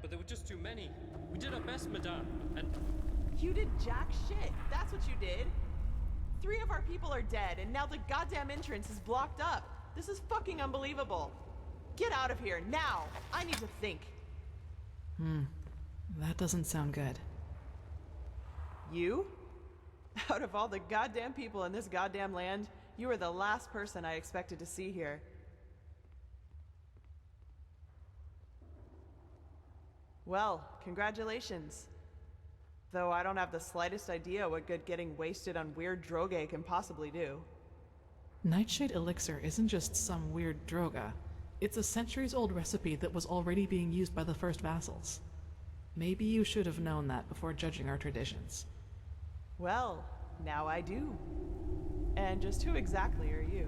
but there were just too many. We did our best, madame, and... You did jack shit. That's what you did. 3 of our people are dead, and now the goddamn entrance is blocked up. This is fucking unbelievable. Get out of here, now! I need to think. That doesn't sound good. You? Out of all the goddamn people in this goddamn land, you are the last person I expected to see here. Well, congratulations. Though I don't have the slightest idea what good getting wasted on weird droge can possibly do. Nightshade elixir isn't just some weird droga. It's a centuries-old recipe that was already being used by the first vassals. Maybe you should have known that before judging our traditions. Well, now I do. And just who exactly are you?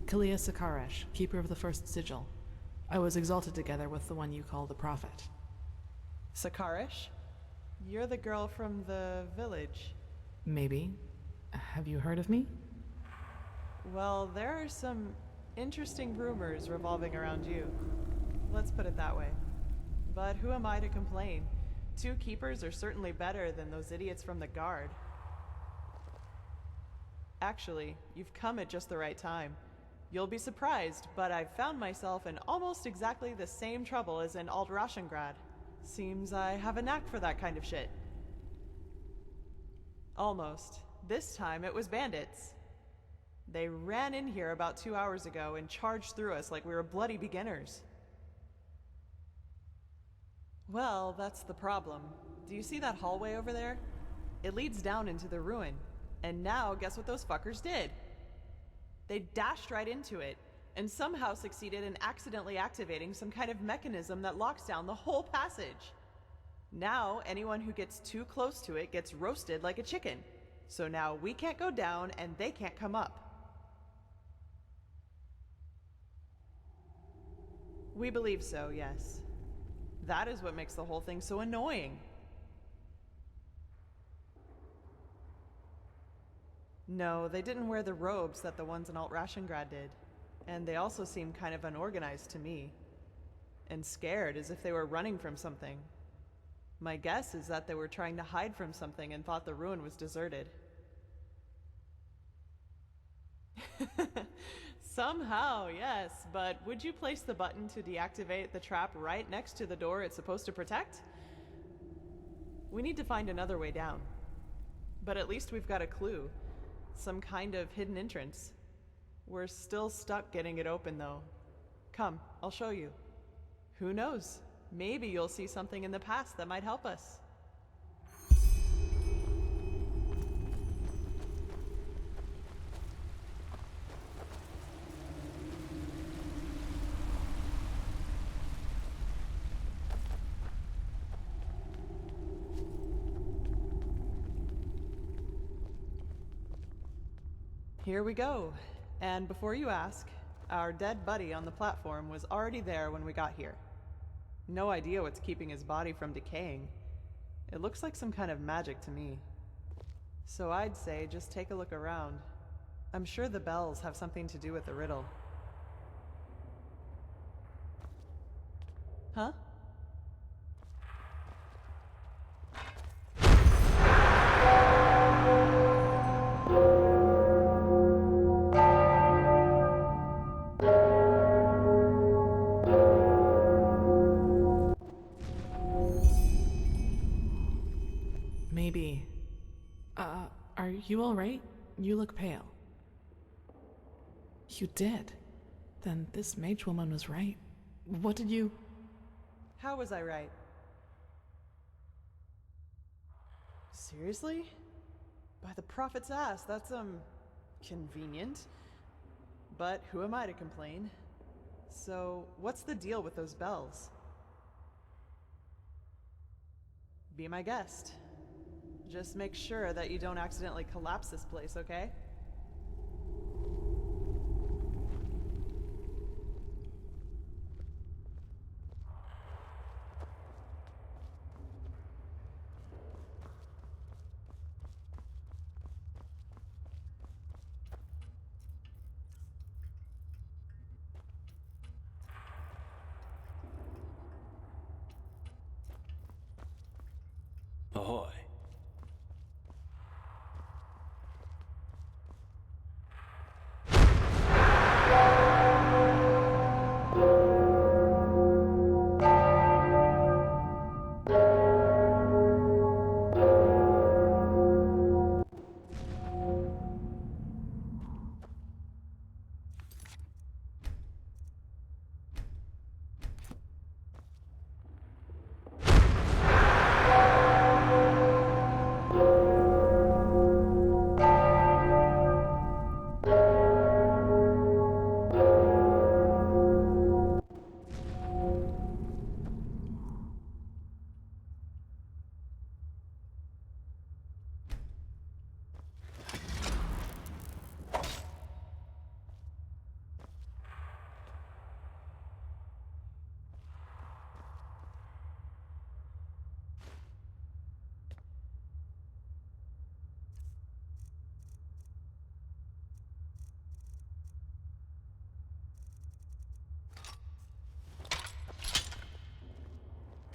Kalia Sakaresh, keeper of the first sigil. I was exalted together with the one you call the Prophet. Sakaresh? You're the girl from the village. Maybe. Have you heard of me? Well, there are some interesting rumors revolving around you. Let's put it that way. But who am I to complain? 2 keepers are certainly better than those idiots from the guard. Actually, you've come at just the right time. You'll be surprised, but I've found myself in almost exactly the same trouble as in Alt-Rashengrad. Seems I have a knack for that kind of shit. Almost. This time it was bandits. They ran in here about 2 hours ago and charged through us like we were bloody beginners. Well, that's the problem. Do you see that hallway over there? It leads down into the ruin. And now, guess what those fuckers did? They dashed right into it, and somehow succeeded in accidentally activating some kind of mechanism that locks down the whole passage. Now, anyone who gets too close to it gets roasted like a chicken. So now we can't go down, and they can't come up. We believe so, yes. That is what makes the whole thing so annoying. No, they didn't wear the robes that the ones in Alt-Rashengrad did. And they also seemed kind of unorganized to me. And scared, as if they were running from something. My guess is that they were trying to hide from something and thought the ruin was deserted. Somehow, yes, but would you place the button to deactivate the trap right next to the door it's supposed to protect? We need to find another way down. But at least we've got a clue. Some kind of hidden entrance. We're still stuck getting it open, though. Come, I'll show you. Who knows? Maybe you'll see something in the past that might help us. Here we go. And before you ask, our dead buddy on the platform was already there when we got here. No idea what's keeping his body from decaying. It looks like some kind of magic to me. So I'd say just take a look around. I'm sure the bells have something to do with the riddle. Huh? Maybe. Are you alright? You look pale. You did? Then this mage woman was right. What did you... How was I right? Seriously? By the prophet's ass, that's, convenient. But who am I to complain? So, what's the deal with those bells? Be my guest. Just make sure that you don't accidentally collapse this place, okay? ahoy.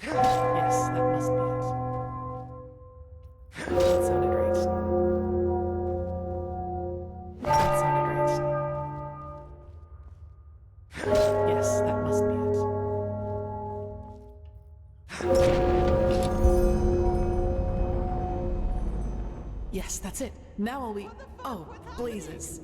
Yes, that must be it. That sounded right. That sounded right. Yes, that must be it. Yes, that's it. Now will we... Oh, blazes.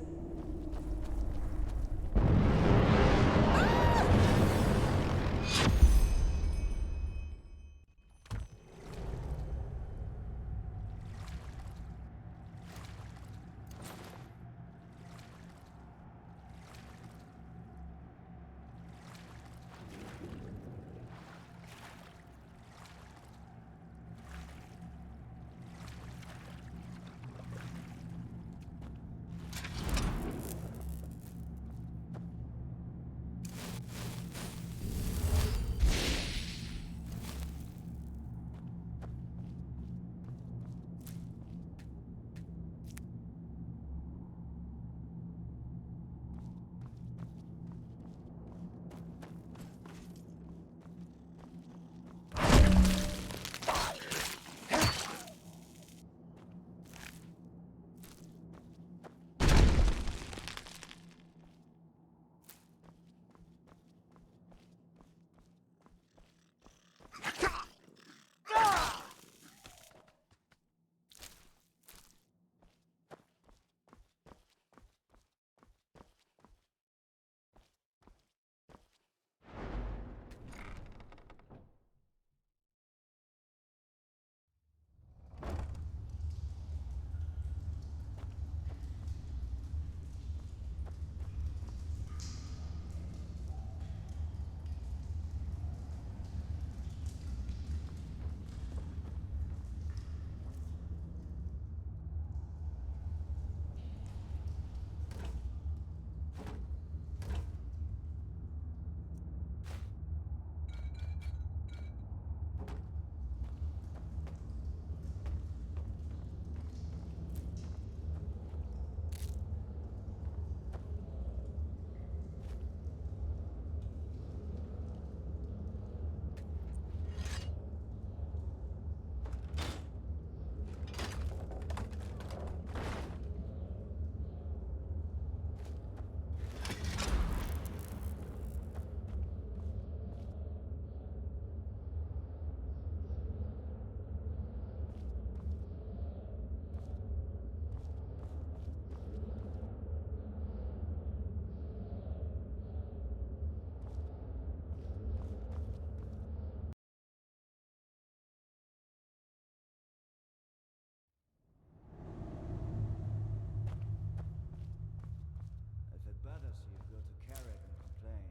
If it bothers you, go to Carrick and complain.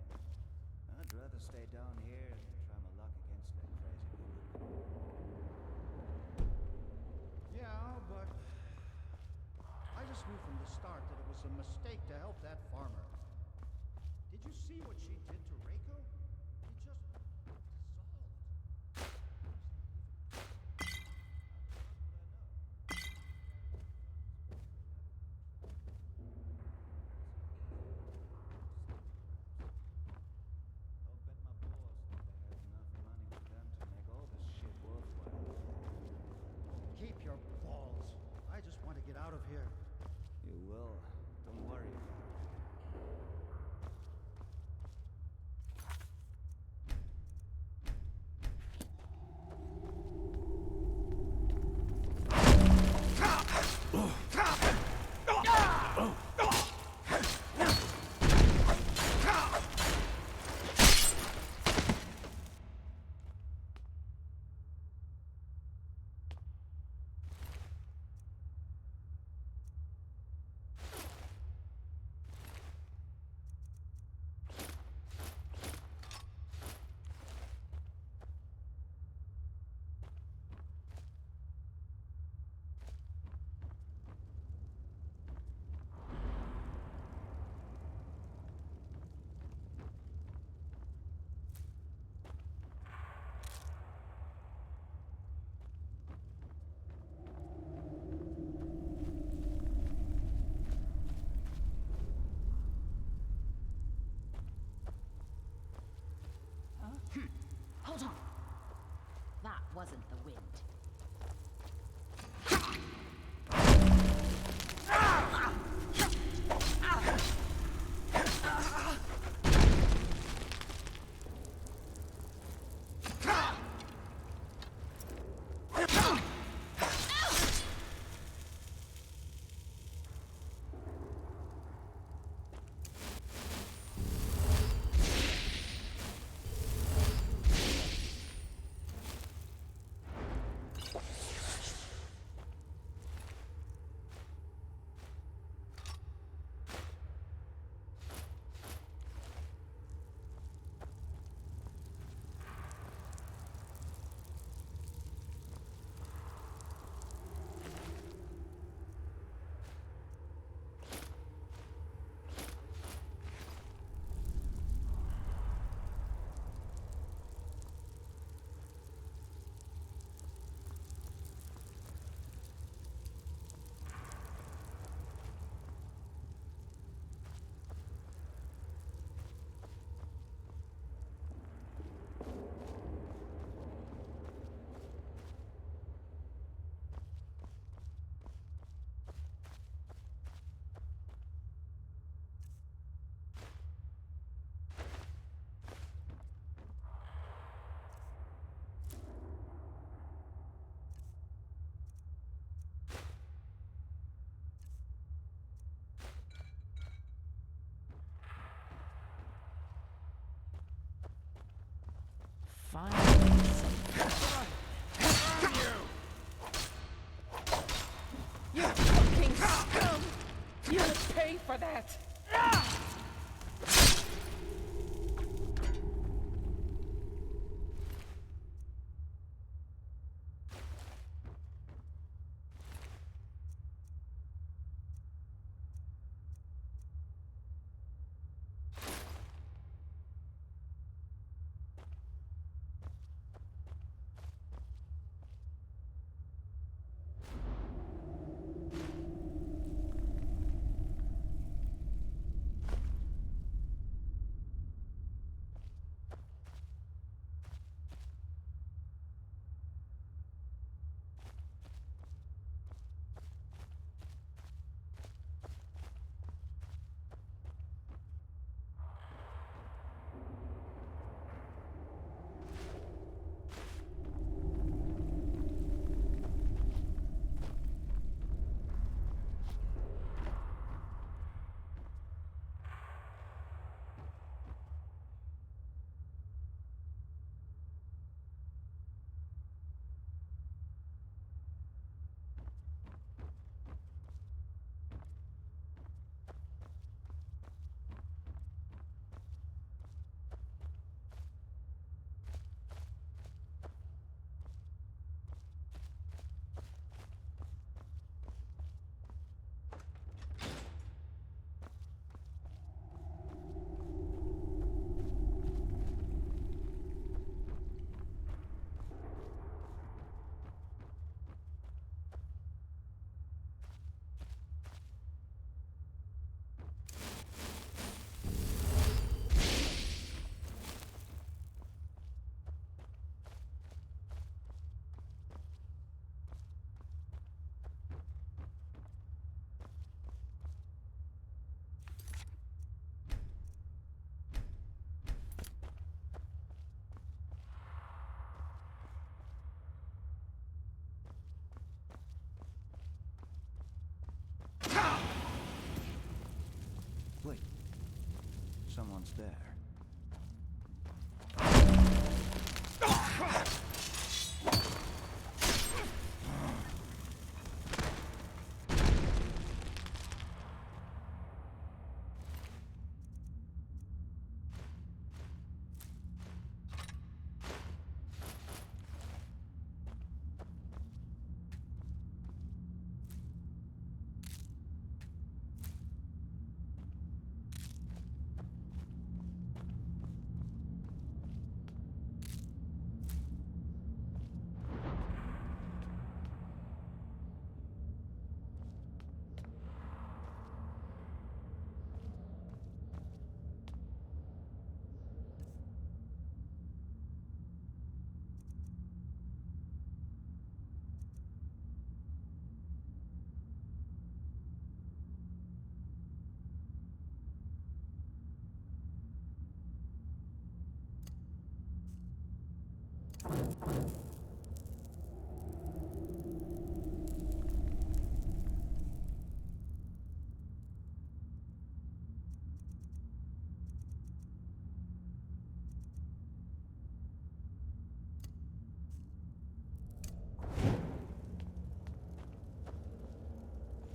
I'd rather stay down here and try my luck against that crazy woman. Yeah, but I just knew from the start that it was a mistake to help that farmer. Did you see what she did to Reiko? He just dissolved. I'll bet my balls that they have enough money with them to make all this shit worthwhile. here. You will. Don't worry about it. Hold on. That wasn't the wind. Finally. You fucking scum! You'll pay for that! someone's there.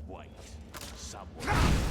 Wait, someone.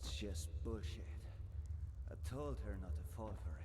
That's just bullshit. I told her not to fall for it.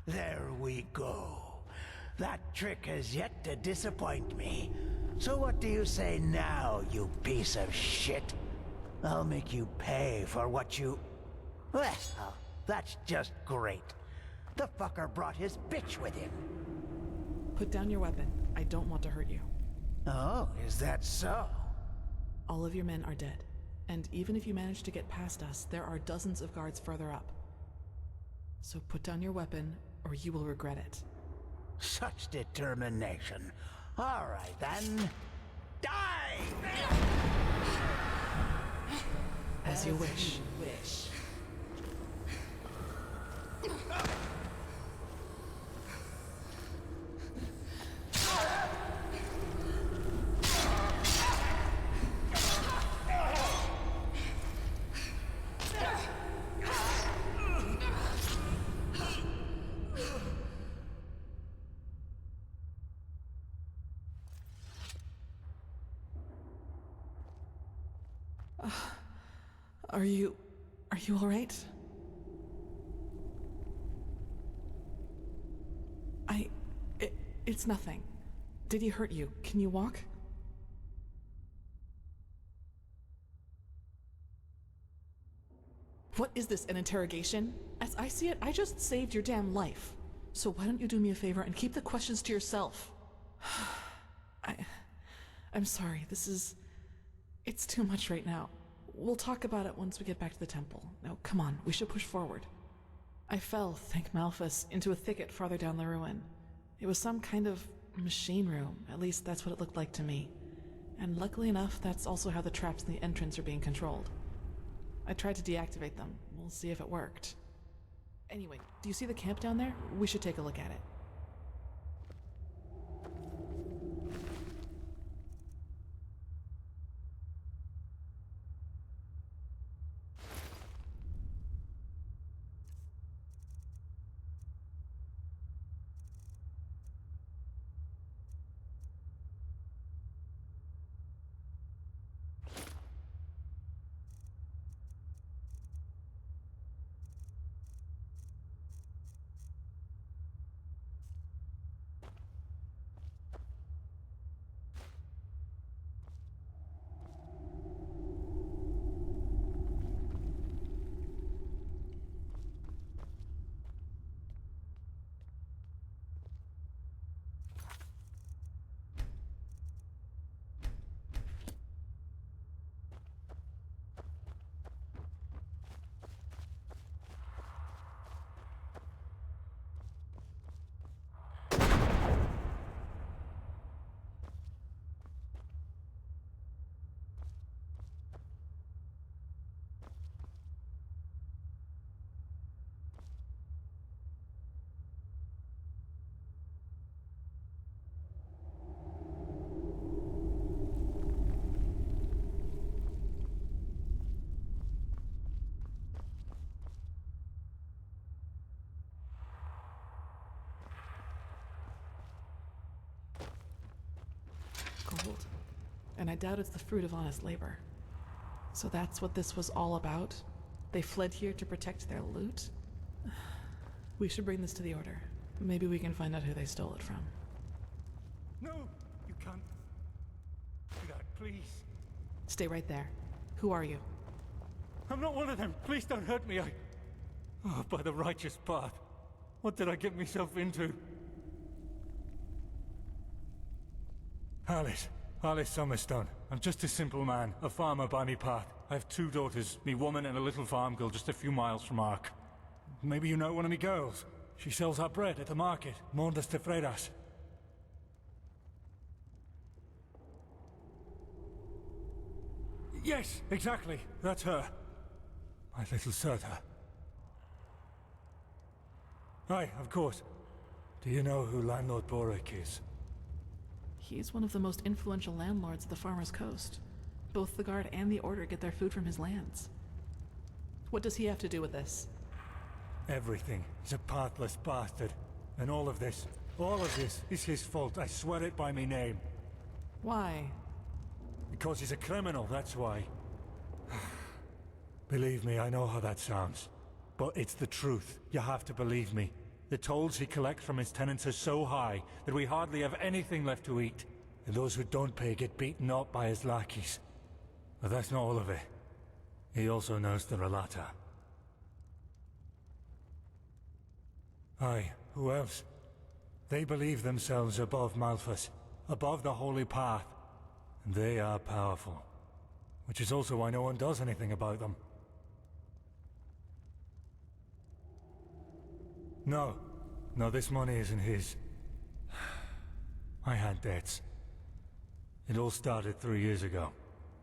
There we go. That trick has yet to disappoint me. So what do you say now, you piece of shit? I'll make you pay for what you... Well, that's just great. The fucker brought his bitch with him. Put down your weapon. I don't want to hurt you. Oh, is that so? All of your men are dead. And even if you manage to get past us, there are dozens of guards further up. So put down your weapon, or you will regret it. Such determination. All right, then. Die! As you wish. Are you all right? It's nothing. Did he hurt you? Can you walk? What is this, an interrogation? As I see it, I just saved your damn life. So why don't you do me a favor and keep the questions to yourself? I'm sorry, it's too much right now. We'll talk about it once we get back to the temple. Now, come on, we should push forward. I fell, thank Malphus, into a thicket farther down the ruin. It was some kind of machine room, at least that's what it looked like to me. And luckily enough, that's also how the traps in the entrance are being controlled. I tried to deactivate them. We'll see if it worked. Anyway, do you see the camp down there? We should take a look at it. and I doubt it's the fruit of honest labor. So that's what this was all about? They fled here to protect their loot? We should bring this to the Order. Maybe we can find out who they stole it from. No, you can't do that, please. Stay right there. Who are you? I'm not one of them. Please don't hurt me. Oh, by the righteous path. What did I get myself into? Alice Summerstone. I'm just a simple man, a farmer by me path. I have 2 daughters, me woman and a little farm girl just a few miles from Ark. Maybe you know one of me girls. She sells our bread at the market, Mondas de Freiras. Yes, exactly. That's her. My little Serta. Aye, of course. Do you know who Landlord Boric is? He's one of the most influential landlords of the Farmer's Coast. Both the Guard and the Order get their food from his lands. What does he have to do with this? Everything. He's a pathless bastard. And all of this is his fault. I swear it by me name. Why? Because he's a criminal, that's why. Believe me, I know how that sounds. But it's the truth. You have to believe me. The tolls he collects from his tenants are so high that we hardly have anything left to eat. And those who don't pay get beaten up by his lackeys. But that's not all of it. He also knows the Relata. Aye, who else? They believe themselves above Malphas, above the Holy Path. And they are powerful. Which is also why no one does anything about them. No, this money isn't his. I had debts. It all started 3 years ago,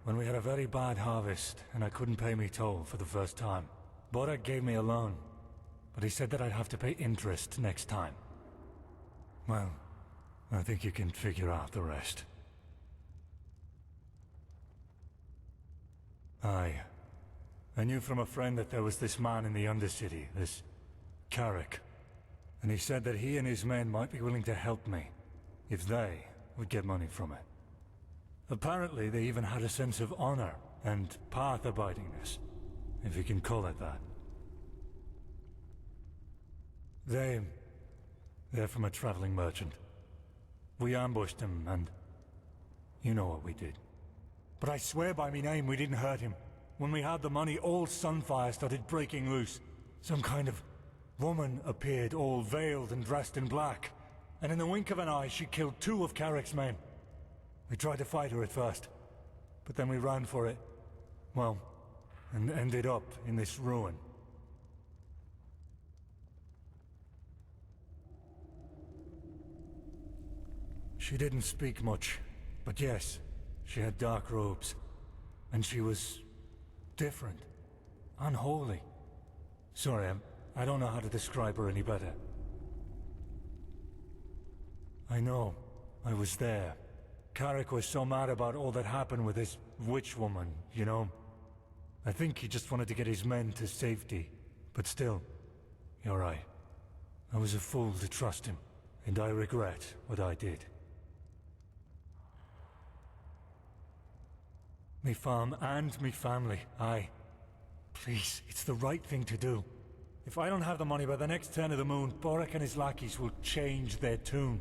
when we had a very bad harvest and I couldn't pay me toll for the first time. Borak gave me a loan, but he said that I'd have to pay interest next time. Well, I think you can figure out the rest. Aye. I knew from a friend that there was this man in the Undercity, this Carrick. And he said that he and his men might be willing to help me, if they would get money from it. Apparently they even had a sense of honor and path-abidingness, if you can call it that. They're from a traveling merchant. We ambushed him and you know what we did. But I swear by me name we didn't hurt him. When we had the money, all Sunfire started breaking loose. Some kind of woman appeared, all veiled and dressed in black. And in the wink of an eye, she killed 2 of Carrick's men. We tried to fight her at first, but then we ran for it. Well, and ended up in this ruin. She didn't speak much, but yes, she had dark robes. And she was different. Unholy. Sorry, I don't know how to describe her any better. I know. I was there. Carrick was so mad about all that happened with this witch woman, you know? I think he just wanted to get his men to safety. But still, you're right. I was a fool to trust him, and I regret what I did. Me farm and me family, aye. Please, it's the right thing to do. If I don't have the money by the next turn of the moon, Borak and his lackeys will change their tune.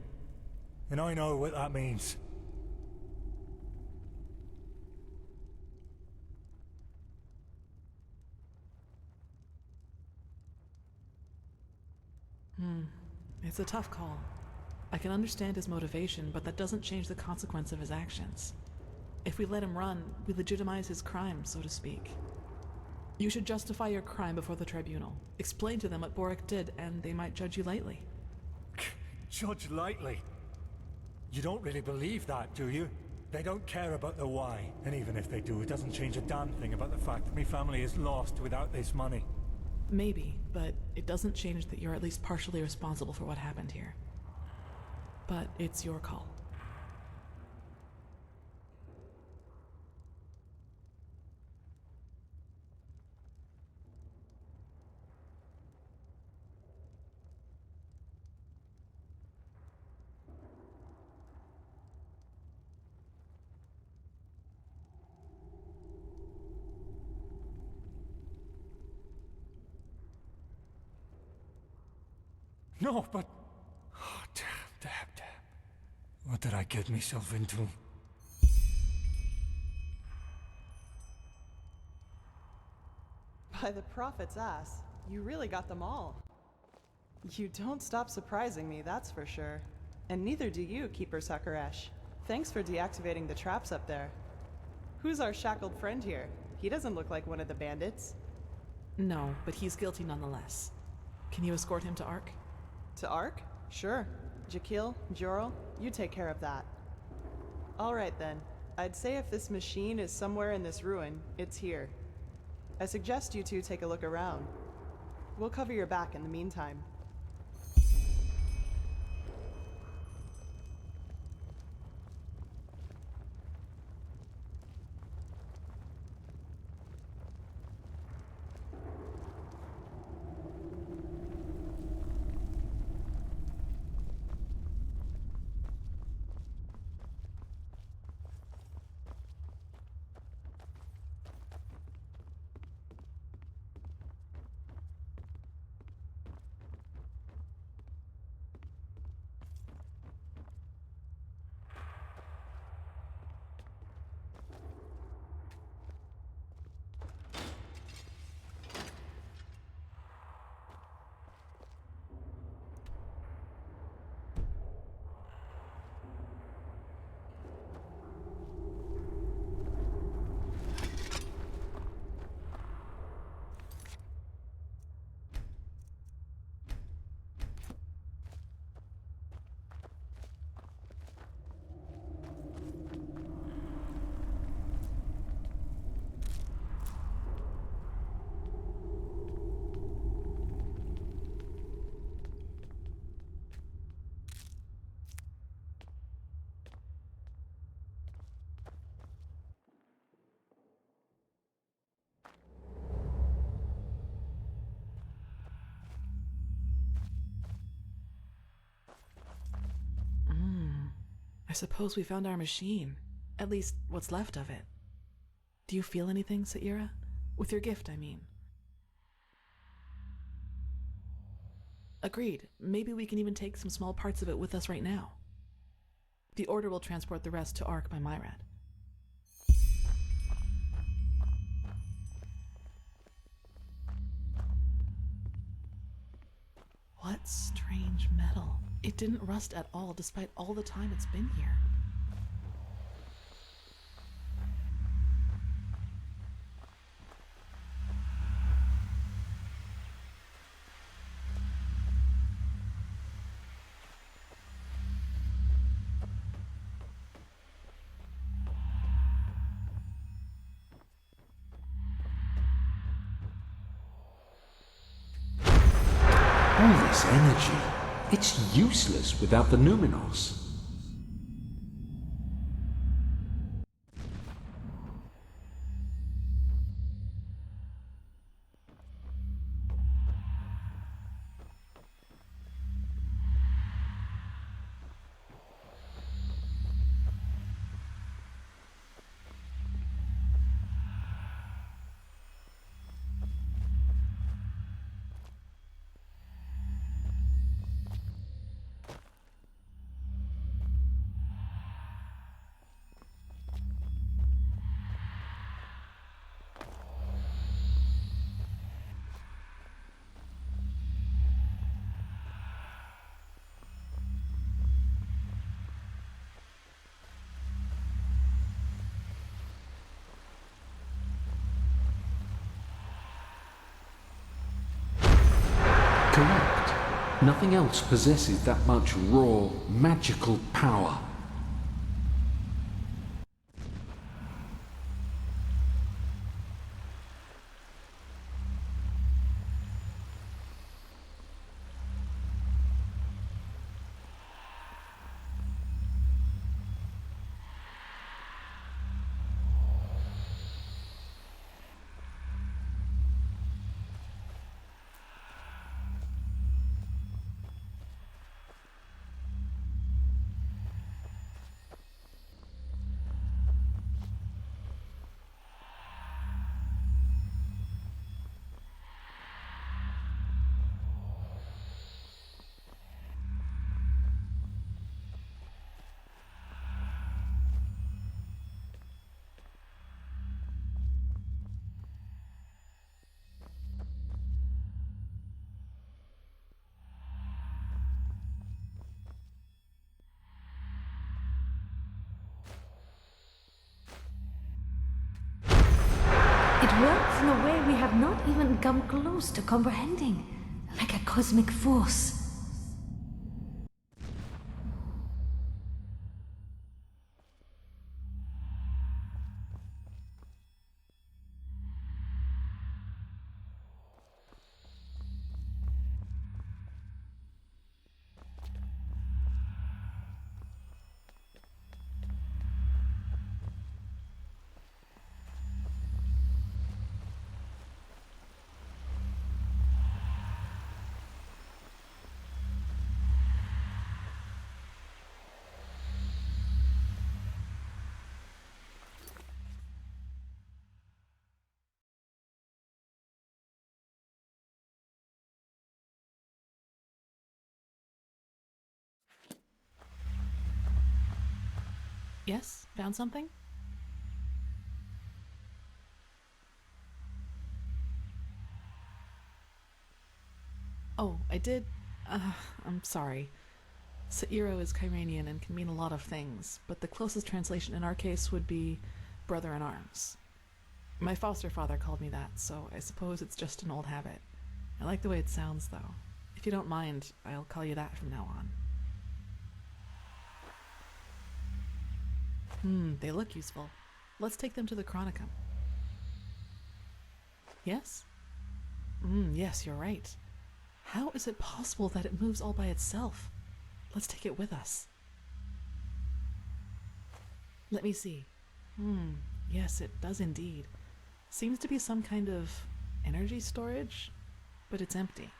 And I know what that means. It's a tough call. I can understand his motivation, but that doesn't change the consequence of his actions. If we let him run, we legitimize his crime, so to speak. You should justify your crime before the tribunal. Explain to them what Borak did, and they might judge you lightly. Judge lightly? You don't really believe that, do you? They don't care about the why, and even if they do, it doesn't change a damn thing about the fact that me family is lost without this money. Maybe, but it doesn't change that you're at least partially responsible for what happened here. But it's your call. No, but... Oh, damn. What did I get myself into? By the prophet's ass, you really got them all. You don't stop surprising me, that's for sure. And neither do you, Keeper Sakaresh. Thanks for deactivating the traps up there. Who's our shackled friend here? He doesn't look like one of the bandits. No, but he's guilty nonetheless. Can you escort him to Ark? To Ark? Sure. Jakil, Jorel, you take care of that. Alright then. I'd say if this machine is somewhere in this ruin, it's here. I suggest you two take a look around. We'll cover your back in the meantime. I suppose we found our machine. At least, what's left of it. Do you feel anything, Saira? With your gift, I mean. Agreed. Maybe we can even take some small parts of it with us right now. The Order will transport the rest to Ark by Myrad. What strange metal. It didn't rust at all despite all the time it's been here. All this energy, it's useless without the Numinos. Correct. Nothing else possesses that much raw, magical power. It works in a way we have not even come close to comprehending, like a cosmic force. Yes? Found something? Oh, I did. I'm sorry. Sairo is Kyranian and can mean a lot of things, but the closest translation in our case would be brother in arms. My foster father called me that, so I suppose it's just an old habit. I like the way it sounds, though. If you don't mind, I'll call you that from now on. They look useful. Let's take them to the Chronicum. Yes? Yes, you're right. How is it possible that it moves all by itself? Let's take it with us. Let me see. Yes, it does indeed. Seems to be some kind of energy storage, but it's empty.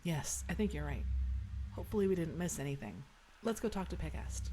Yes, I think you're right. Hopefully we didn't miss anything. Let's go talk to Pegast.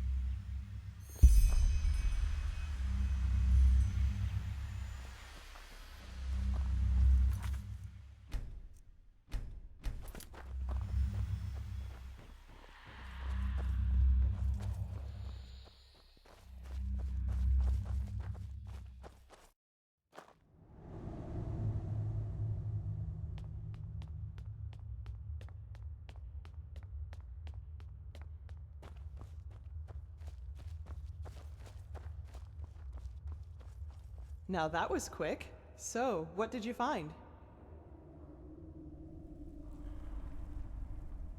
Now that was quick. So, what did you find?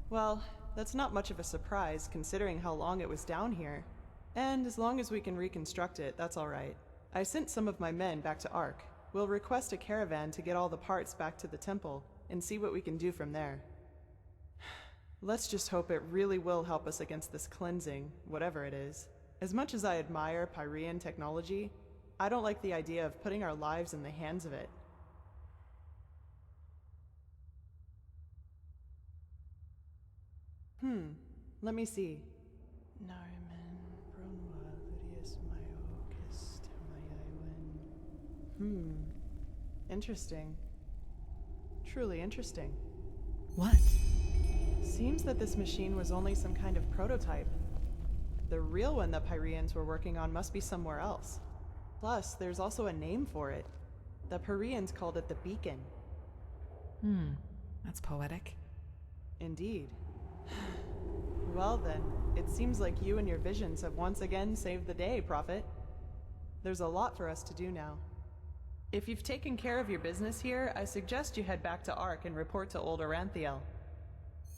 Well, that's not much of a surprise considering how long it was down here. And as long as we can reconstruct it, that's alright. I sent some of my men back to Ark. We'll request a caravan to get all the parts back to the temple and see what we can do from there. Let's just hope it really will help us against this cleansing, whatever it is. As much as I admire Pyrean technology, I don't like the idea of putting our lives in the hands of it. Let me see. Interesting. Truly interesting. What? Seems that this machine was only some kind of prototype. The real one the Pyreans were working on must be somewhere else. Plus, there's also a name for it. The Pyreans called it the Beacon. That's poetic. Indeed. Well then, it seems like you and your visions have once again saved the day, Prophet. There's a lot for us to do now. If you've taken care of your business here, I suggest you head back to Ark and report to Old Aranthiel.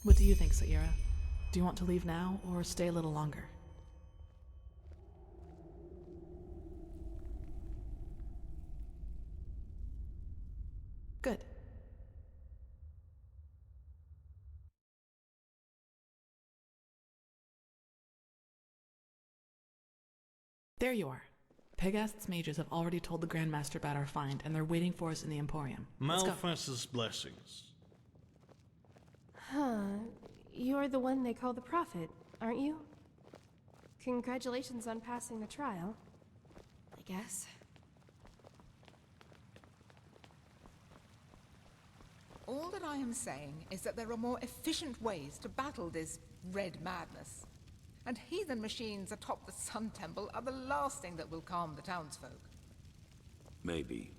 What do you think, Saira? Do you want to leave now or stay a little longer? Good. There you are. Pegast's mages have already told the Grandmaster about our find, and they're waiting for us in the Emporium. Malphas's blessings. Huh. You're the one they call the Prophet, aren't you? Congratulations on passing the trial, I guess. All that I am saying is that there are more efficient ways to battle this red madness. And heathen machines atop the Sun Temple are the last thing that will calm the townsfolk. Maybe.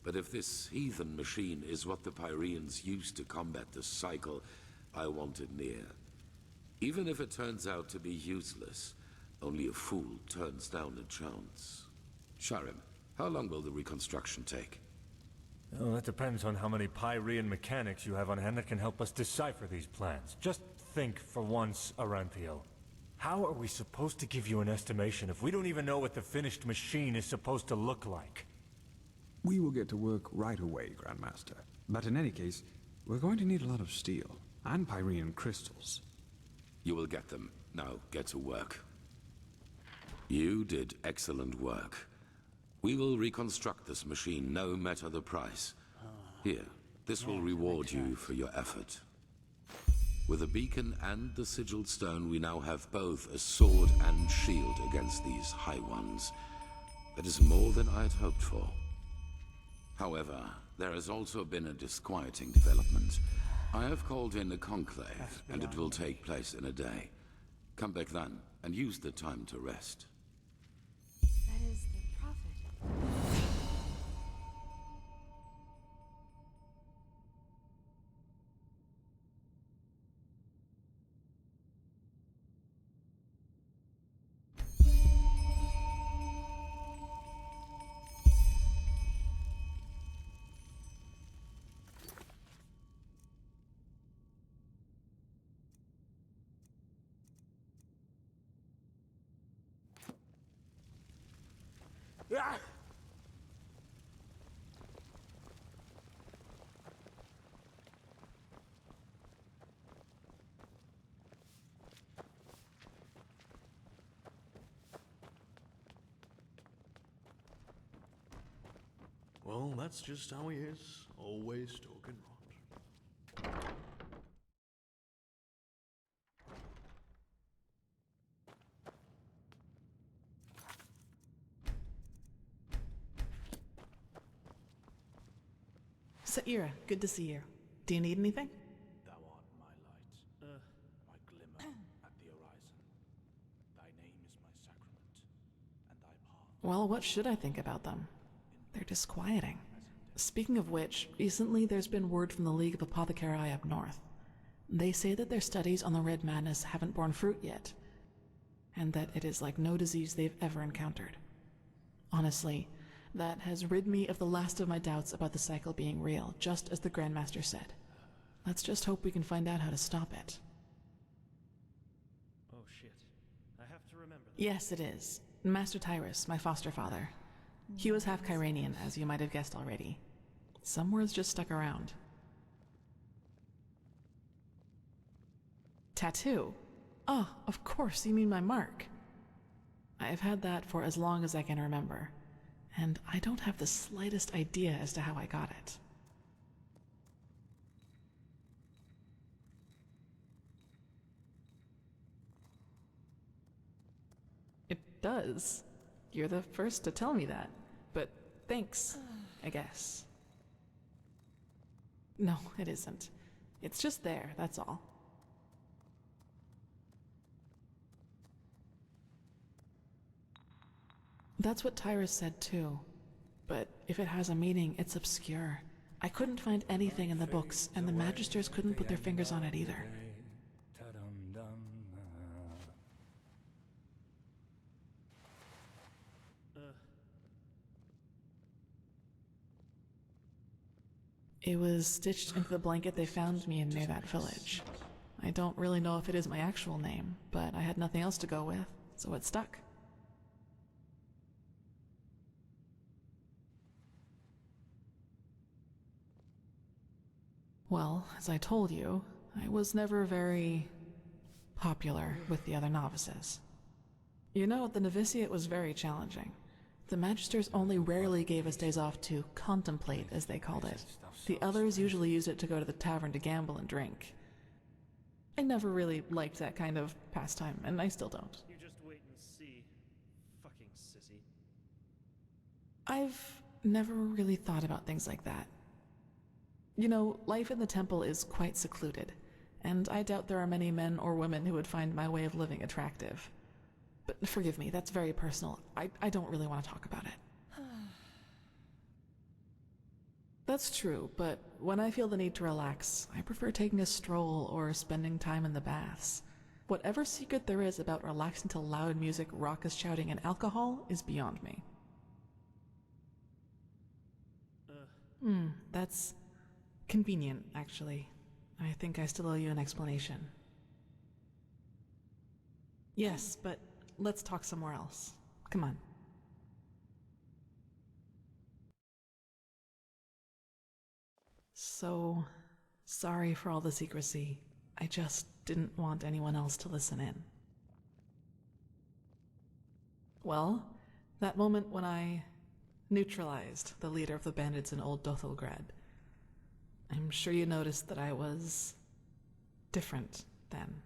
But if this heathen machine is what the Pyreans used to combat the cycle, I want it near. Even if it turns out to be useless, only a fool turns down a chance. Sharim, how long will the reconstruction take? Well, that depends on how many Pyrean mechanics you have on hand that can help us decipher these plans. Just think for once, Aranthiel. How are we supposed to give you an estimation if we don't even know what the finished machine is supposed to look like? We will get to work right away, Grandmaster. But in any case, we're going to need a lot of steel and Pyrean crystals. You will get them. Now, get to work. You did excellent work. We will reconstruct this machine, no matter the price. Here, this will reward you for your effort. With the beacon and the sigiled stone, we now have both a sword and shield against these High Ones. That is more than I had hoped for. However, there has also been a disquieting development. I have called in a conclave, and it will take place in a day. Come back then, and use the time to rest. That is the prophet. Well, that's just how he is. Always talking rot. Saira, good to see you. Do you need anything? Thou art my light, my glimmer at the horizon. Thy name is my sacrament, and thy path. Well, what should I think about them? They're disquieting. Speaking of which, recently there's been word from the League of Apothecari up north. They say that their studies on the Red Madness haven't borne fruit yet, and that it is like no disease they've ever encountered. Honestly, that has rid me of the last of my doubts about the cycle being real, just as the Grandmaster said. Let's just hope we can find out how to stop it. Oh shit. I have to remember that. Yes, it is. Master Tyrus, my foster father. He was half Kyranian, as you might have guessed already. Some words just stuck around. Tattoo? Oh, of course, you mean my mark. I have had that for as long as I can remember, and I don't have the slightest idea as to how I got it. It does. You're the first to tell me that, but thanks, I guess. No, it isn't. It's just there, that's all. That's what Tyrus said too, but if it has a meaning, it's obscure. I couldn't find anything in the books, and the Magisters couldn't put their fingers on it either. It was stitched into the blanket they found me in near that village. I don't really know if it is my actual name, but I had nothing else to go with, so it stuck. Well, as I told you, I was never very popular with the other novices. You know, the novitiate was very challenging. The Magisters only rarely gave us days off to contemplate, as they called it. The others usually used it to go to the tavern to gamble and drink. I never really liked that kind of pastime, and I still don't. You just wait and see. Fucking sissy. I've never really thought about things like that. You know, life in the temple is quite secluded, and I doubt there are many men or women who would find my way of living attractive. But forgive me, that's very personal. I don't really want to talk about it. That's true, but when I feel the need to relax, I prefer taking a stroll or spending time in the baths. Whatever secret there is about relaxing to loud music, raucous shouting, and alcohol is beyond me. That's convenient, actually. I think I still owe you an explanation. Yes, but let's talk somewhere else. Come on. So, sorry for all the secrecy. I just didn't want anyone else to listen in. Well, that moment when I neutralized the leader of the bandits in Old Dothelgrad, I'm sure you noticed that I was different then.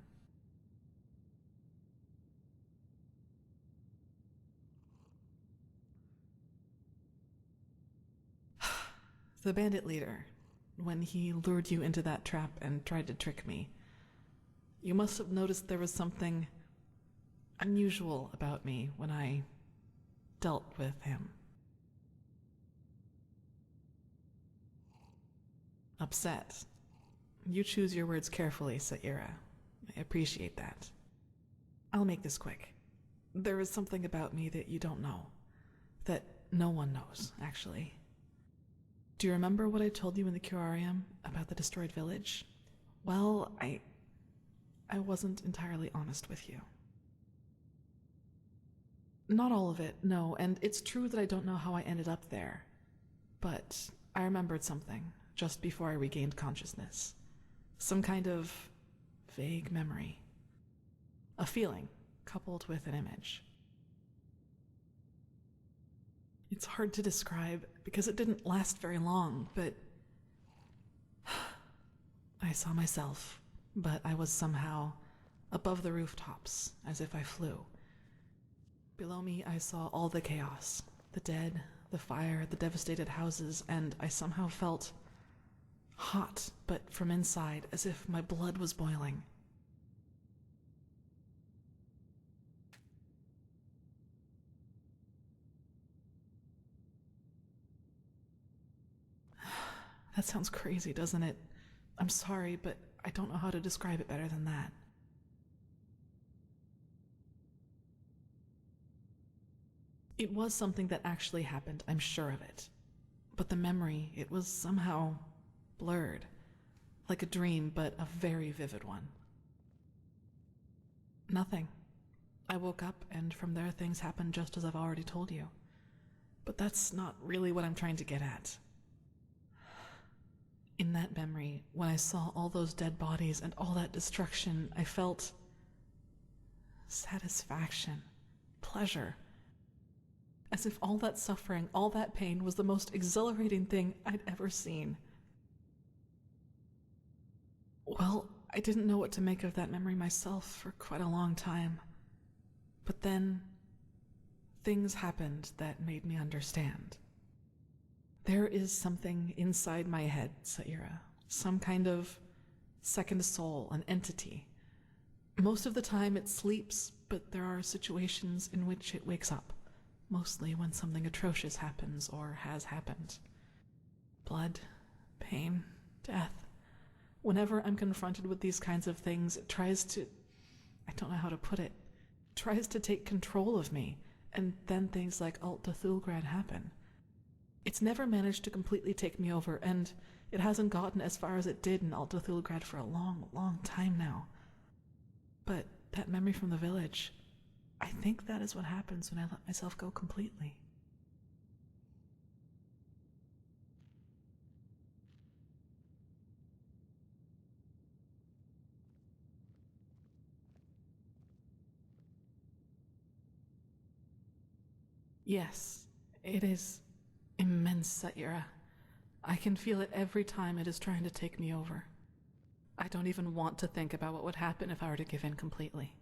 The bandit leader, when he lured you into that trap and tried to trick me, you must have noticed there was something unusual about me when I dealt with him. Upset. You choose your words carefully, Saira. I appreciate that. I'll make this quick. There is something about me that you don't know. That no one knows, actually. Do you remember what I told you in the curarium about the destroyed village? Well, I wasn't entirely honest with you. Not all of it, no, and it's true that I don't know how I ended up there. But I remembered something just before I regained consciousness. Some kind of vague memory. A feeling coupled with an image. It's hard to describe because it didn't last very long, but I saw myself, but I was somehow above the rooftops, as if I flew. Below me, I saw all the chaos, the dead, the fire, the devastated houses, and I somehow felt hot, but from inside, as if my blood was boiling. That sounds crazy, doesn't it? I'm sorry, but I don't know how to describe it better than that. It was something that actually happened, I'm sure of it. But the memory, it was somehow blurred. Like a dream, but a very vivid one. Nothing. I woke up, and from there things happened just as I've already told you. But that's not really what I'm trying to get at. In that memory, when I saw all those dead bodies and all that destruction, I felt satisfaction, pleasure. As if all that suffering, all that pain was the most exhilarating thing I'd ever seen. Well, I didn't know what to make of that memory myself for quite a long time. But then, things happened that made me understand. There is something inside my head, Saira. Some kind of second soul, an entity. Most of the time it sleeps, but there are situations in which it wakes up. Mostly when something atrocious happens or has happened. Blood, pain, death. Whenever I'm confronted with these kinds of things, it tries to... I don't know how to put it. It tries to take control of me, and then things like Alt Dothelgrad happen. It's never managed to completely take me over, and it hasn't gotten as far as it did in Alt Dothelgrad for a long, long time now. But that memory from the village, I think that is what happens when I let myself go completely. Yes, it is immense, Saira. I can feel it every time it is trying to take me over. I don't even want to think about what would happen if I were to give in completely.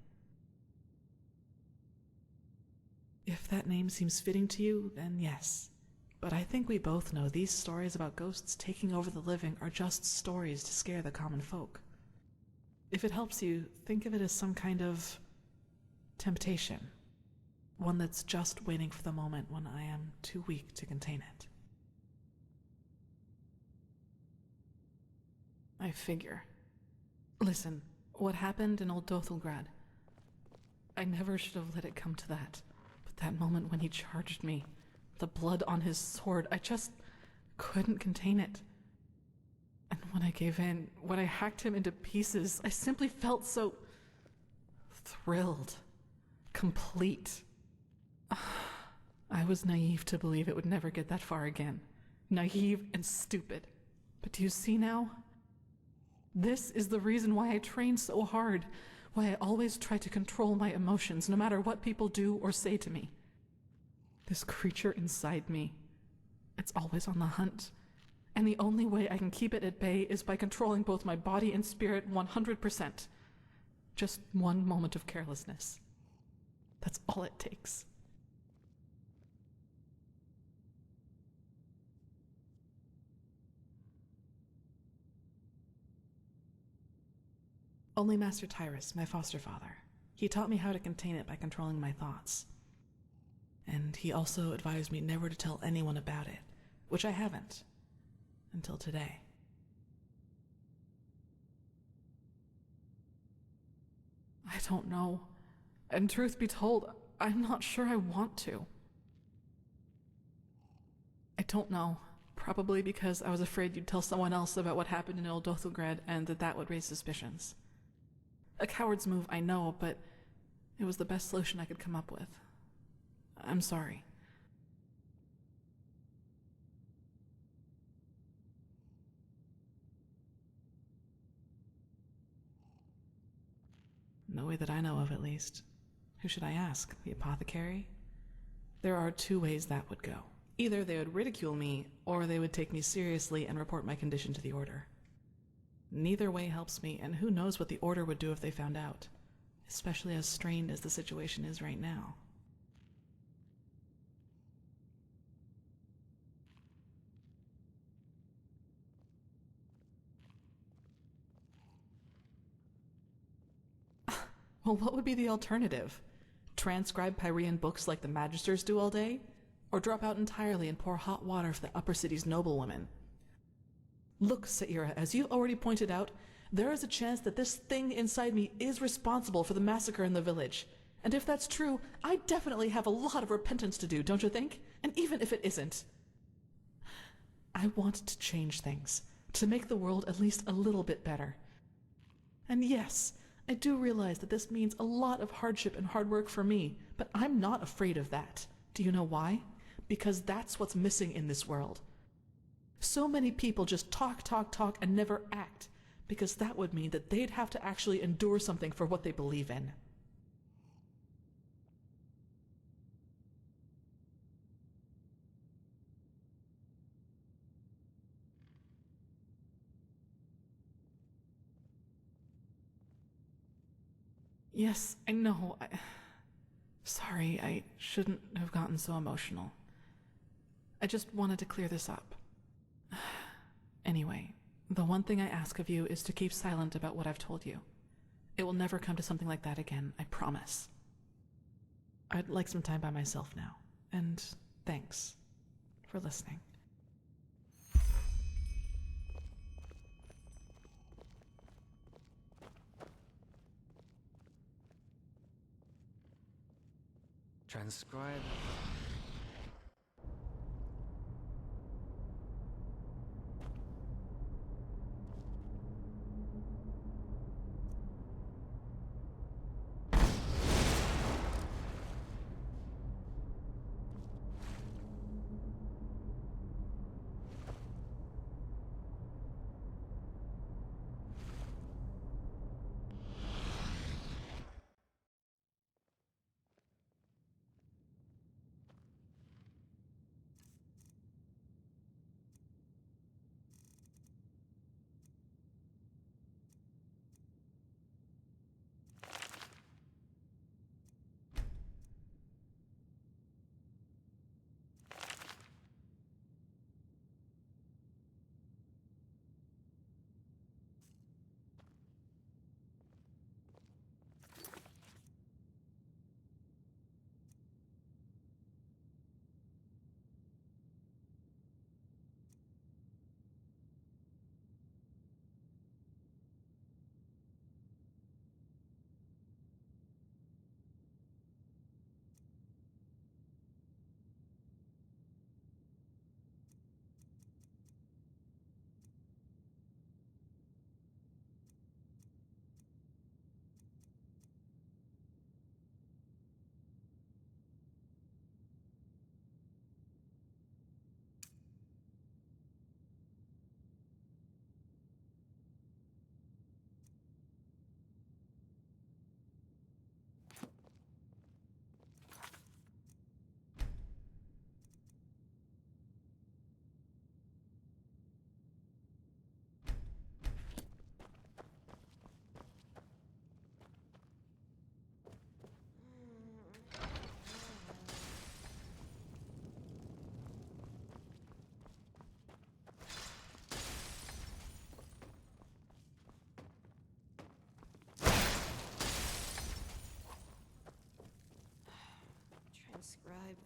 If that name seems fitting to you, then yes. But I think we both know these stories about ghosts taking over the living are just stories to scare the common folk. If it helps you, think of it as some kind of temptation. One that's just waiting for the moment when I am too weak to contain it. I figure. Listen, what happened in Old Dothelgrad, I never should have let it come to that. But that moment when he charged me, the blood on his sword, I just couldn't contain it. And when I gave in, when I hacked him into pieces, I simply felt so thrilled, complete. I was naive to believe it would never get that far again. Naive and stupid. But do you see now? This is the reason why I train so hard, why I always try to control my emotions, no matter what people do or say to me. This creature inside me, it's always on the hunt. And the only way I can keep it at bay is by controlling both my body and spirit 100%. Just one moment of carelessness. That's all it takes. Only Master Tyrus, my foster father. He taught me how to contain it by controlling my thoughts. And he also advised me never to tell anyone about it, which I haven't. Until today. I don't know. And truth be told, I'm not sure I want to. I don't know. Probably because I was afraid you'd tell someone else about what happened in Old Dothelgrad and that would raise suspicions. A coward's move, I know, but it was the best solution I could come up with. I'm sorry. No way that I know of, at least. Who should I ask? The apothecary? There are two ways that would go. Either they would ridicule me, or they would take me seriously and report my condition to the Order. Neither way helps me, and who knows what the Order would do if they found out, especially as strained as the situation is right now. Well, what would be the alternative? Transcribe Pyrean books like the Magisters do all day? Or drop out entirely and pour hot water for the upper city's noblewomen? Look, Saira, as you've already pointed out, there is a chance that this thing inside me is responsible for the massacre in the village. And if that's true, I definitely have a lot of repentance to do, don't you think? And even if it isn't, I want to change things, to make the world at least a little bit better. And yes, I do realize that this means a lot of hardship and hard work for me, but I'm not afraid of that. Do you know why? Because that's what's missing in this world. So many people just talk, and never act, because that would mean that they'd have to actually endure something for what they believe in. Yes, I know. Sorry, I shouldn't have gotten so emotional. I just wanted to clear this up. Anyway, the one thing I ask of you is to keep silent about what I've told you. It will never come to something like that again, I promise. I'd like some time by myself now, and thanks for listening. Transcribe.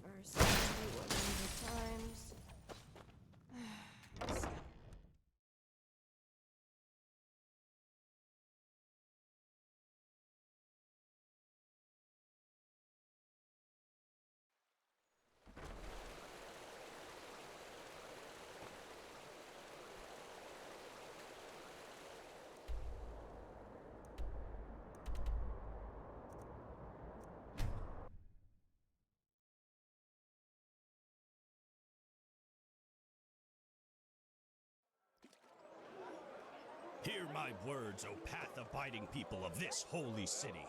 University, what are the times? Hear my words, O path-abiding people of this holy city.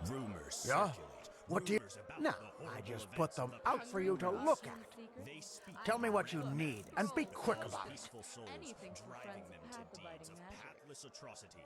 Rumors Yeah? circulate. What do you... Rumors about No, the I horrible just put events of them the out for you to past. look at. They speak Tell me what you of need, and be quick those about it. peaceful souls, driving them to deeds of pathless atrocity.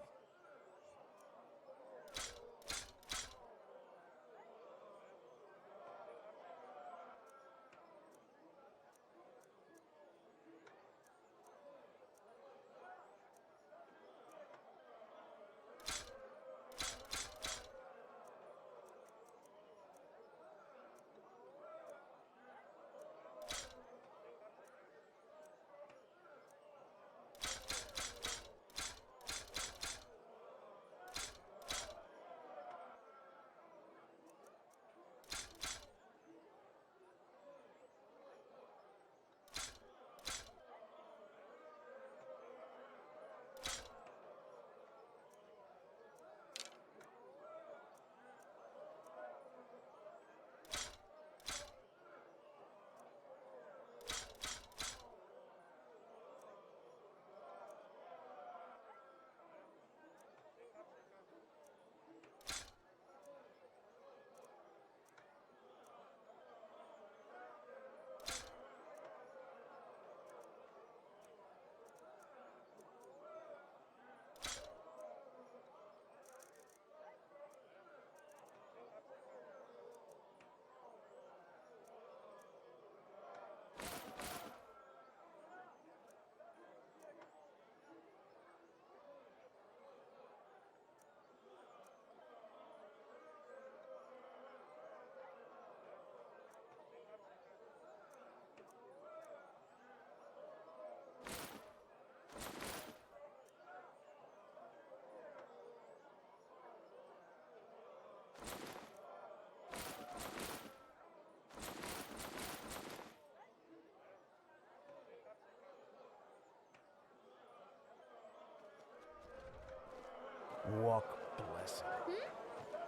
Walk blessed.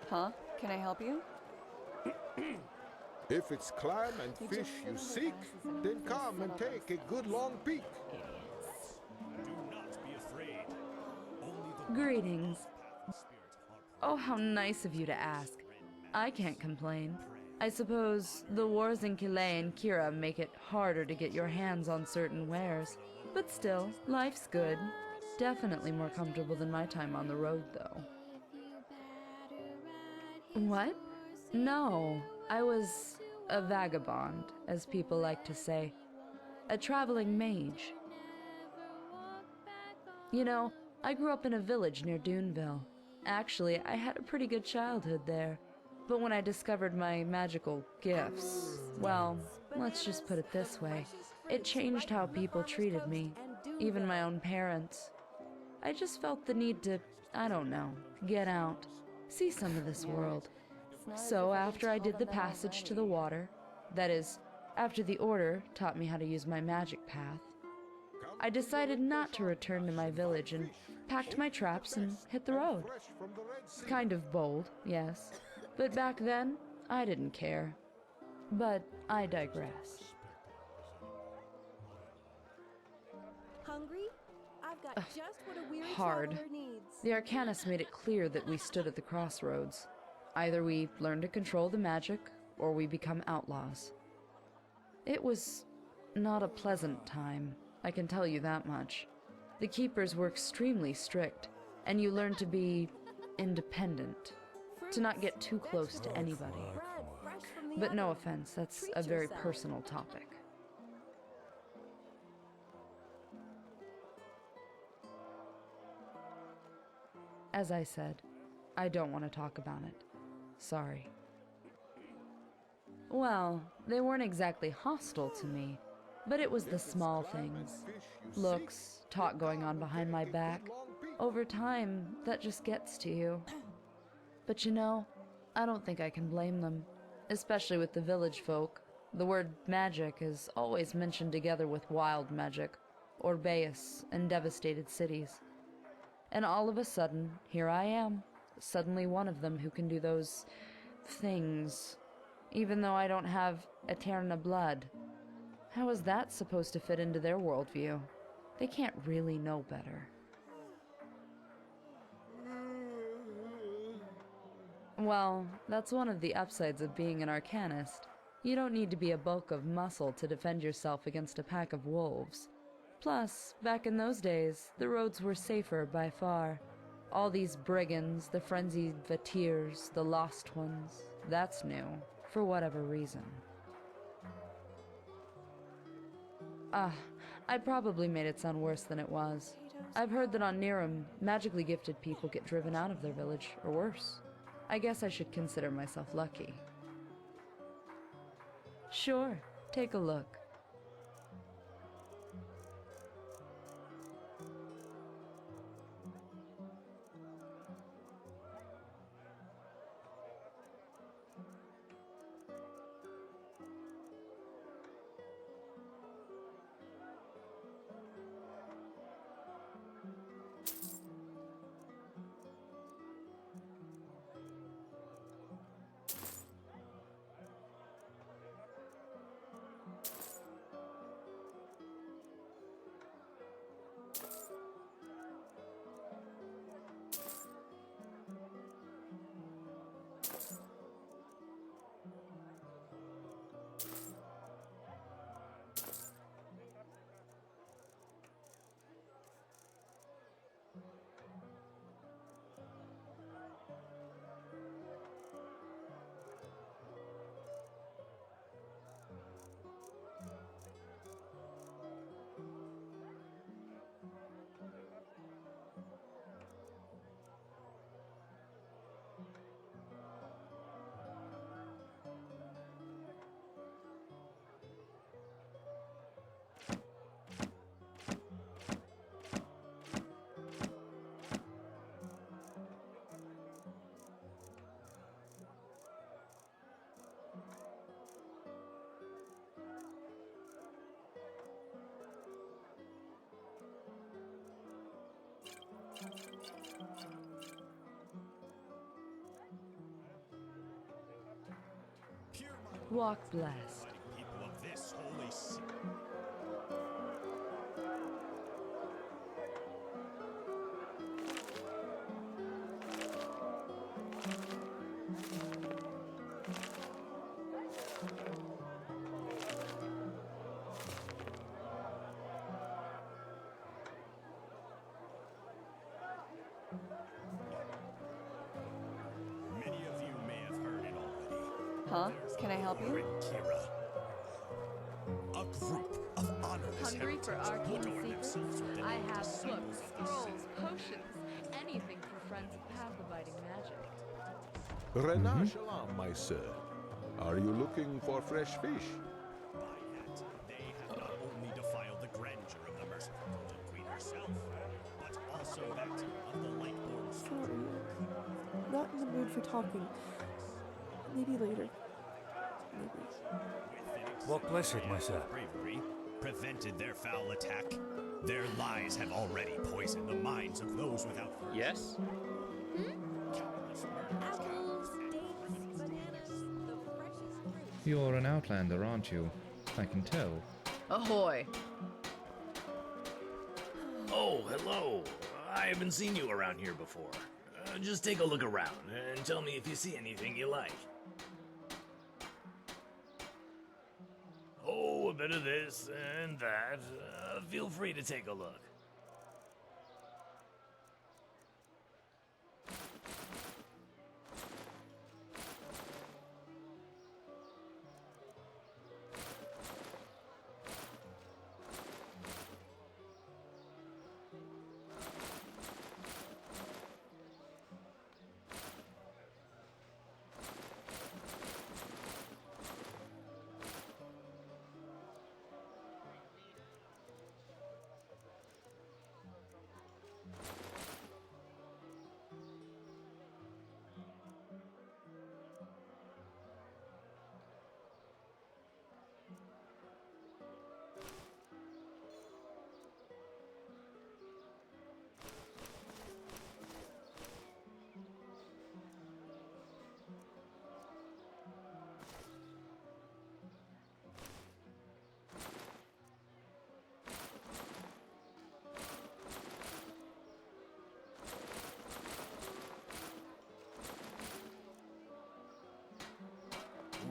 Huh? Can I help you? If it's clam and fish you seek, then come and take a good long peek. Do not be afraid. Greetings. Oh, how nice of you to ask. I can't complain. I suppose the wars in Kilay and Kira make it harder to get your hands on certain wares. But still, life's good. Definitely more comfortable than my time on the road, though. What? No, I was a vagabond, as people like to say. A traveling mage. You know, I grew up in a village near Duneville. Actually, I had a pretty good childhood there. But when I discovered my magical gifts, well, let's just put it this way. It changed how people treated me, even my own parents. I just felt the need to, I don't know, get out, see some of this world. So after I did the passage to the water, that is, after the Order taught me how to use my magic path, I decided not to return to my village and packed my traps and hit the road. Kind of bold, yes, but back then, I didn't care. But I digress. Hungry? I've got just what a weary Hard. traveler needs. The Arcanist made it clear that we stood at the crossroads. Either we learn to control the magic, or we become outlaws. It was not a pleasant time, I can tell you that much. The keepers were extremely strict, and you learn to be independent, to not get too close to anybody. But no offense, that's a very personal topic. As I said, I don't want to talk about it. Sorry. Well, they weren't exactly hostile to me, but it was the small things. Looks, talk going on behind my back. Over time, that just gets to you. But you know, I don't think I can blame them, especially with the village folk. The word magic is always mentioned together with wild magic, Orbeus, and devastated cities. And all of a sudden, here I am, suddenly one of them who can do those things, even though I don't have Eterna blood. How is that supposed to fit into their worldview? They can't really know better. Well, that's one of the upsides of being an arcanist. You don't need to be a bulk of muscle to defend yourself against a pack of wolves. Plus, back in those days, the roads were safer by far. All these brigands, the frenzied Vatirs, the lost ones, that's new, for whatever reason. I probably made it sound worse than it was. I've heard that on Niram, magically gifted people get driven out of their village, or worse. I guess I should consider myself lucky. Sure, take a look. Walk blessed. People of this holy city. Many of you may have heard it already. Huh? Can I help you? Kira. A group of honorless Hungry for heretics arcane adorn secrets? themselves with the I name have disciples books, of the scrolls, city. potions, anything for friends of path-abiding magic. Renard Shalom, my sir. Are you looking for fresh fish? By that, they have not only defiled the grandeur of the merciful Golden Queen herself, but also that of the Lightborn. Sorry. Not in the mood for talking. Maybe later. Maybe. Walk blessed, my sir. Bravery prevented their foul attack. Their lies have already poisoned the minds of those without virtue. Yes? You're an outlander, aren't you? I can tell. Ahoy! Oh, hello. I haven't seen you around here before. Just take a look around and tell me if you see anything you like. Oh, a bit of this and that. Feel free to take a look.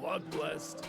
Walk blessed.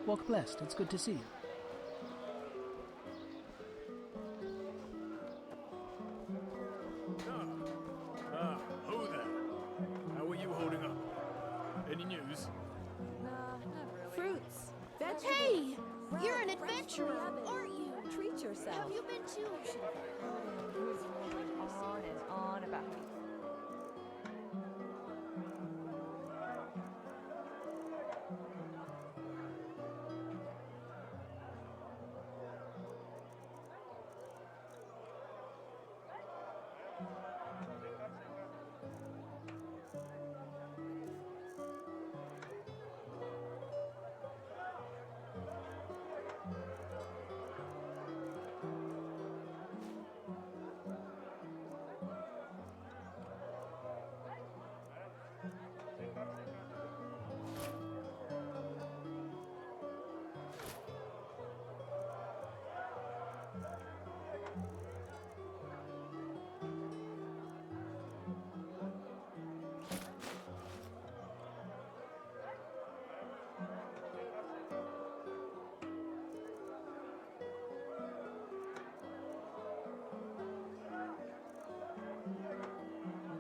Walk blessed. It's good to see you. Who there? How are you holding up? Any news? Fruits, vegetables. Hey! You're an fresh adventurer, from the oven. aren't you? Treat yourself. Have you been to... Who's rambling on and on about me?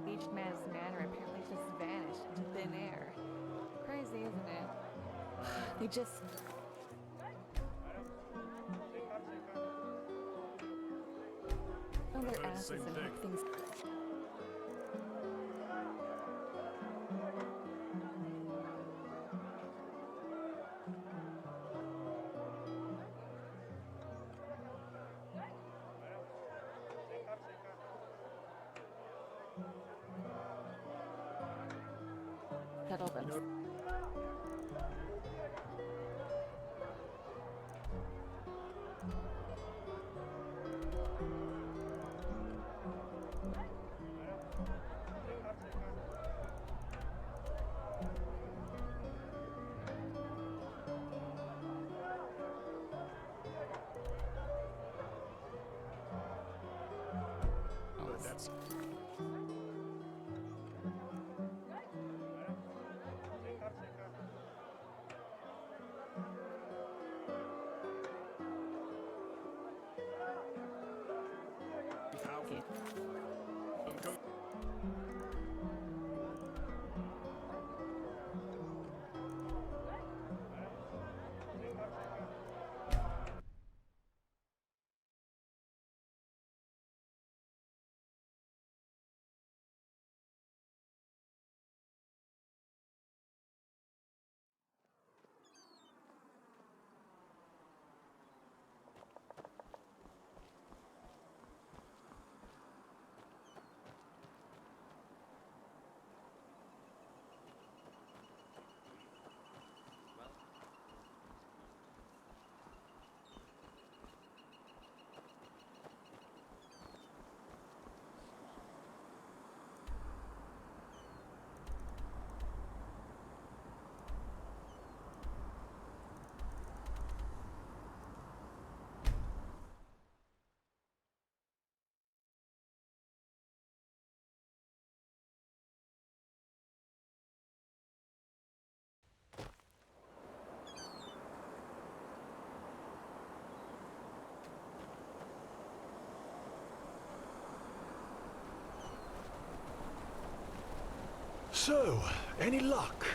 Each man's manner apparently just vanished into thin air. Crazy, isn't it? They just... on their asses and hope things... settle them. But that's... Okay. So, any luck?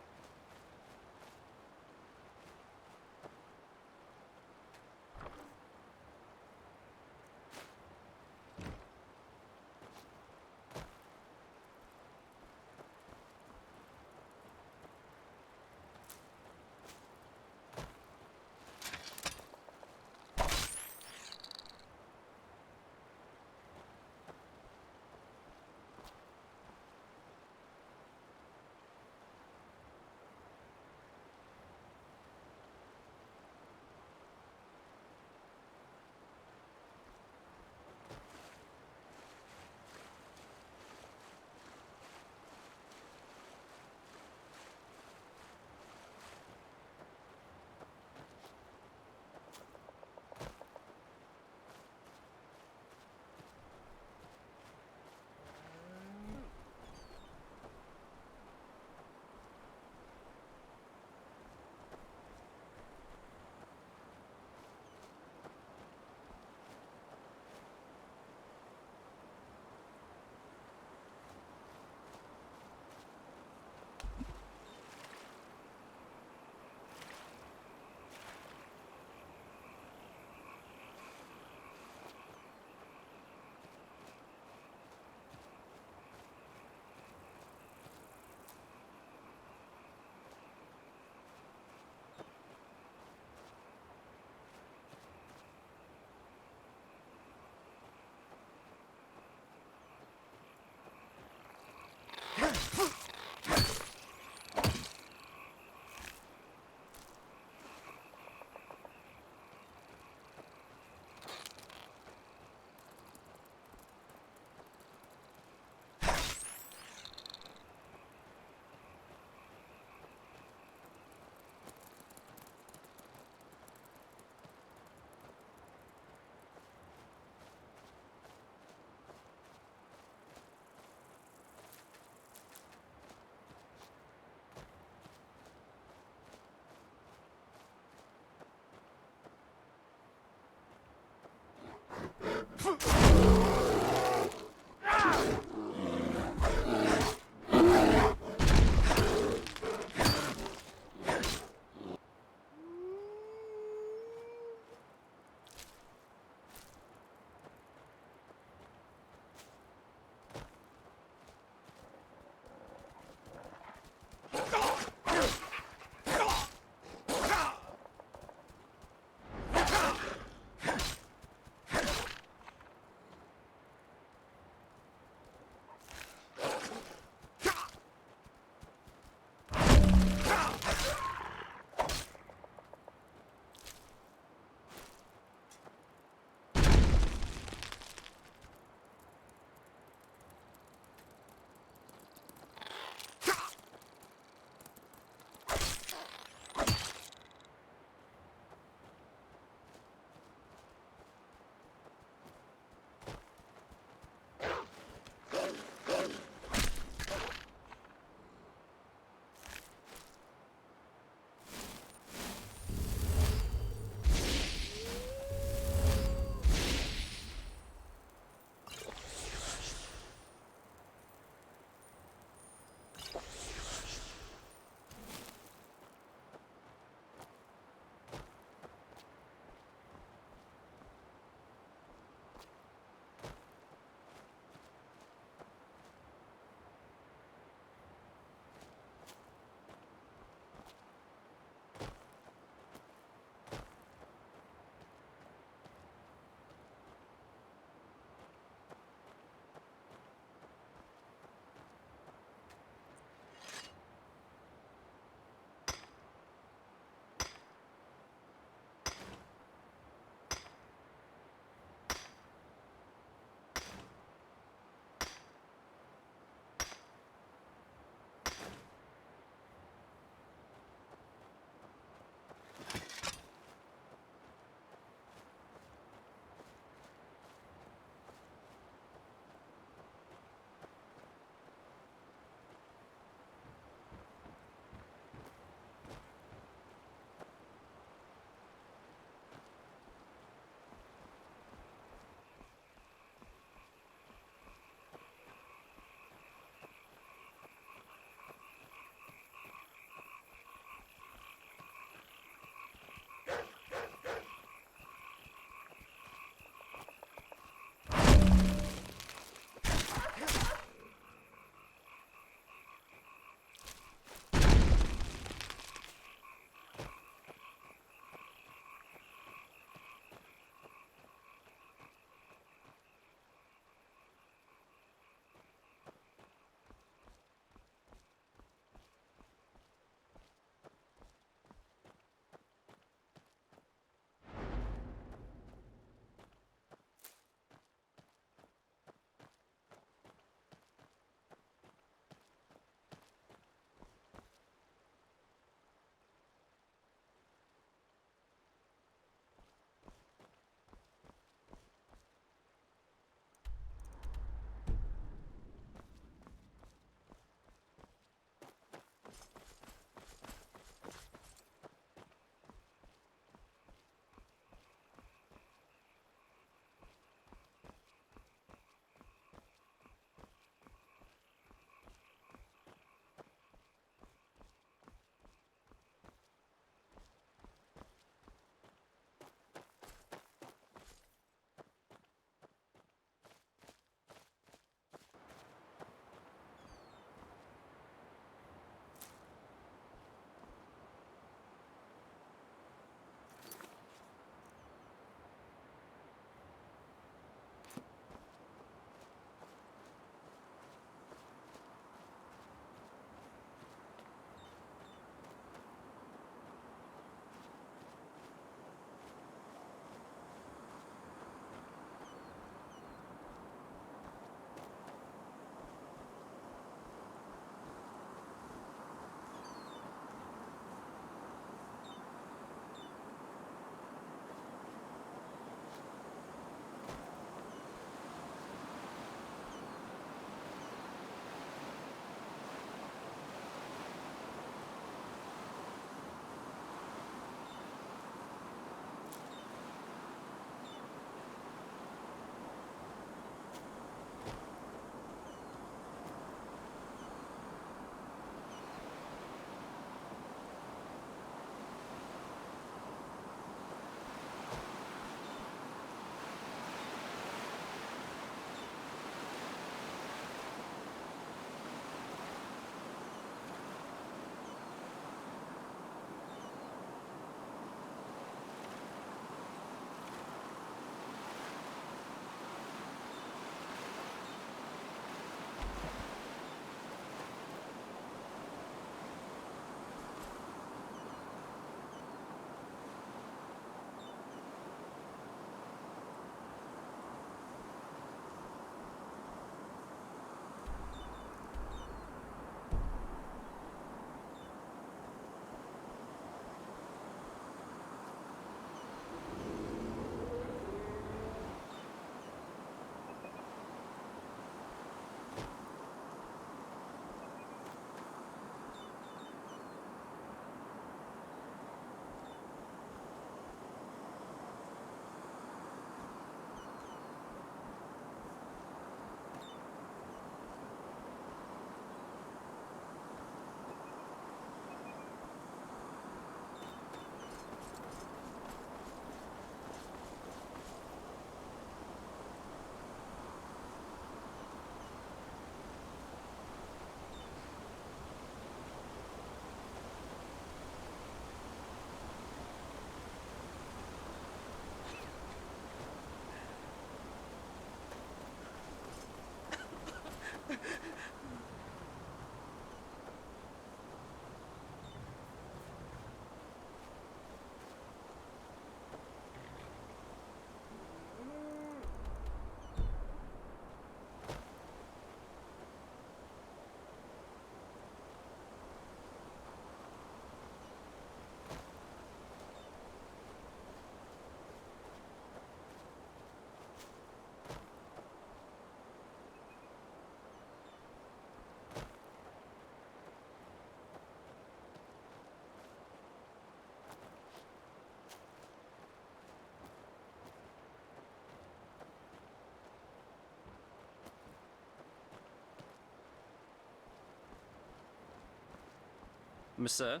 Monsieur?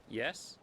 Yes?